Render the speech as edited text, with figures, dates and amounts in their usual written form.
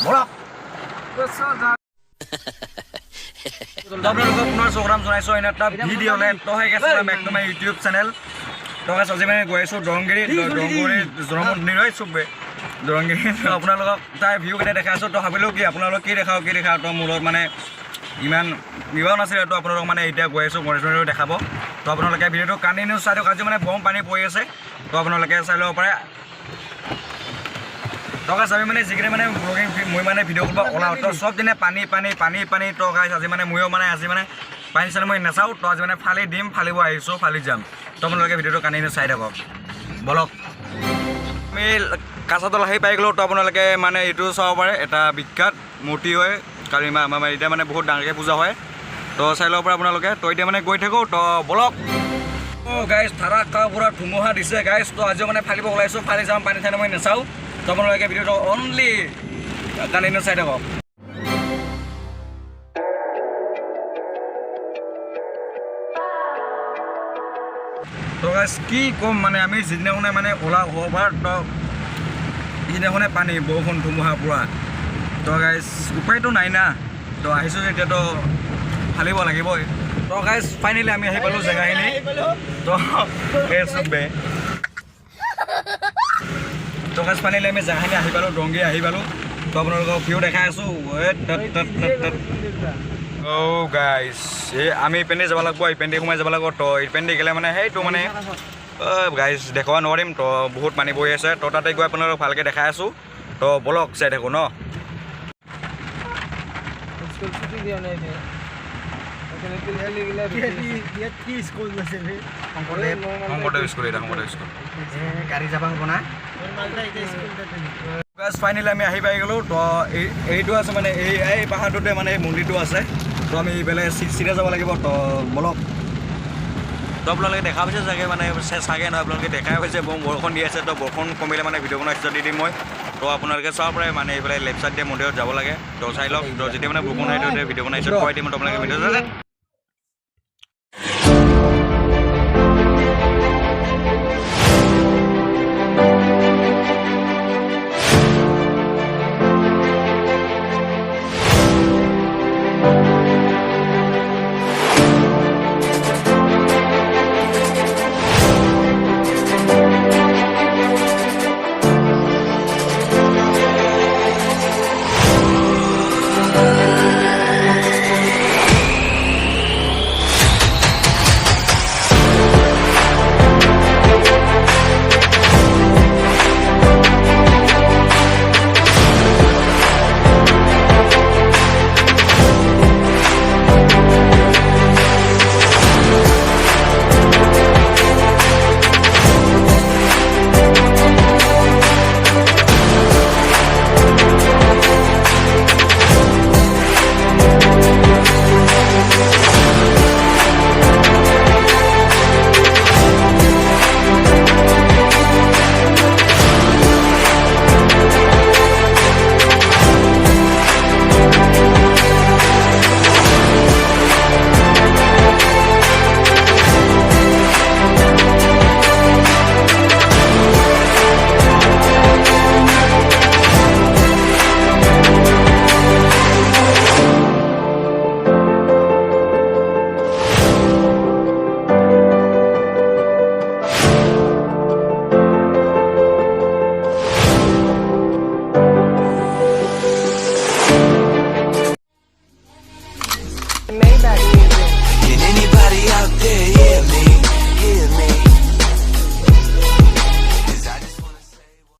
বলক আপোনালোকক পুনৰ স্বাগতম জনাইছোঁ অন্য এটা ভিডিঅ'লৈ তো হৈ গৈছে একদম ইউটিউব চেনেল তো আজি মানে গৈ আছোঁ দৰংগিৰি জনমন্দিৰ হয় চবে দৰংগিৰি আপোনালোকক তাৰ ভিউকেইটা দেখাই আছোঁ তো ভাবিলোঁ কি আপোনালোক কি দেখাওঁ তো মূলত মানে ইমান বিবাহ নাছিলে তো আপোনালোক মানে এতিয়া গৈ আছোঁ গণেশ মন্দিৰ দেখাব তো আপোনালোকে ভিডিঅ'টো কণ্টিনিউ চাই দিয়ক আজি মানে বম পানী পৰি আছে তো আপোনালোকে চাই ল'ব পাৰে তো গাইছ আমি মানে যিকেইটা মানে ব্লগিং মই মানে ভিডিঅ' কৰিব ওলাওঁ তো চব দিনে পানী তো গাইছ আজি মানে ময়ো মানে আজি মানে পানী চানী মই নাচাওঁ তো আজি মানে ফালি দিম ফালিব আহিছোঁ ফালি যাম তো আপোনালোকে ভিডিঅ'টো কণ্টিনিউ চাই থাকক বলক আমি কাছাতল আহি পাই গ'লোঁ তো আপোনালোকে মানে এইটো চাব পাৰে এটা বিখ্যাত মূৰ্তি হয় কালি আমাৰ এতিয়া মানে বহুত ডাঙৰকৈ পূজা হয় তো চাই ল'ব পাৰে আপোনালোকে তো এতিয়া মানে গৈ থাকোঁ তো বলক গাইছ ধাৰাষাৰ পুৰা ধুমুহা দিছে গাইছ তো আজিও মানে ফালিব ওলাইছোঁ ফালি যাম পানী চানী মই নাচাওঁ তো আপোনালোকে ভিডিঅ'টো অনলি কণ্টিনিউ চাই থাকক তো গাইছ কি ক'ম মানে আমি যিদিনাখনে মানে ওলা হোৱাৰ তো সিদিনাখনে পানী বৰষুণ ধুমুহা পুৰা তো গাইছ উপায়তো নাই না তো আহিছোঁ এতিয়াতো ফালিব লাগিবই তো গাইছ ফাইনেলি আমি আহি পালোঁ জেগাখিনি তো চবে তো গাইছ ফাইনেলি আমি জেগাখিনি আহি পালোঁ দৰংগিৰি আহি পালোঁ তো আপোনালোকক ভিউ দেখাই আছোঁ গাইছ এই আমি ইপিনে যাব লাগিব ইপিনে সোমাই যাব লাগিব তো ইপিনে গ'লে মানে সেইটো মানে গাইছ দেখুৱাব নোৱাৰিম তো বহুত পানী বৈ আছে তো তাতে গৈ আপোনালোকক ভালকৈ দেখাই আছোঁ তো বলক চাই থাকোঁ ন শংকৰদেৱ স্কুল এটা শংকৰদেৱ স্কুল গাড়ী যাব হ'ব না ফাইনেলি আমি আহি পাই গ'লোঁ তো এইটো আছে মানে এই পাহাৰটোতে মানে এই মন্দিৰটো আছে তো আমি এইফালে চিধা যাব লাগিব তো বলক তো আপোনালোকে দেখা পাইছে চাগে মানে চাগে নহয় আপোনালোকে দেখাই পাইছে বৰষুণ দি আছে তো বৰষুণ কমিলে মানে ভিডিঅ' বনাইছোঁ দি দিম মই তো আপোনালোকে চাব পাৰে মানে এইফালে লেফ্ট চাইড দিয়ে মন্দিৰত যাব লাগে তো চাই লওক তো যেতিয়া মানে বৰষুণ আহি ভিডিঅ' বনাইছোঁ কৈ দিম তো আপোনালোকে ভিডিঅ' Maybach.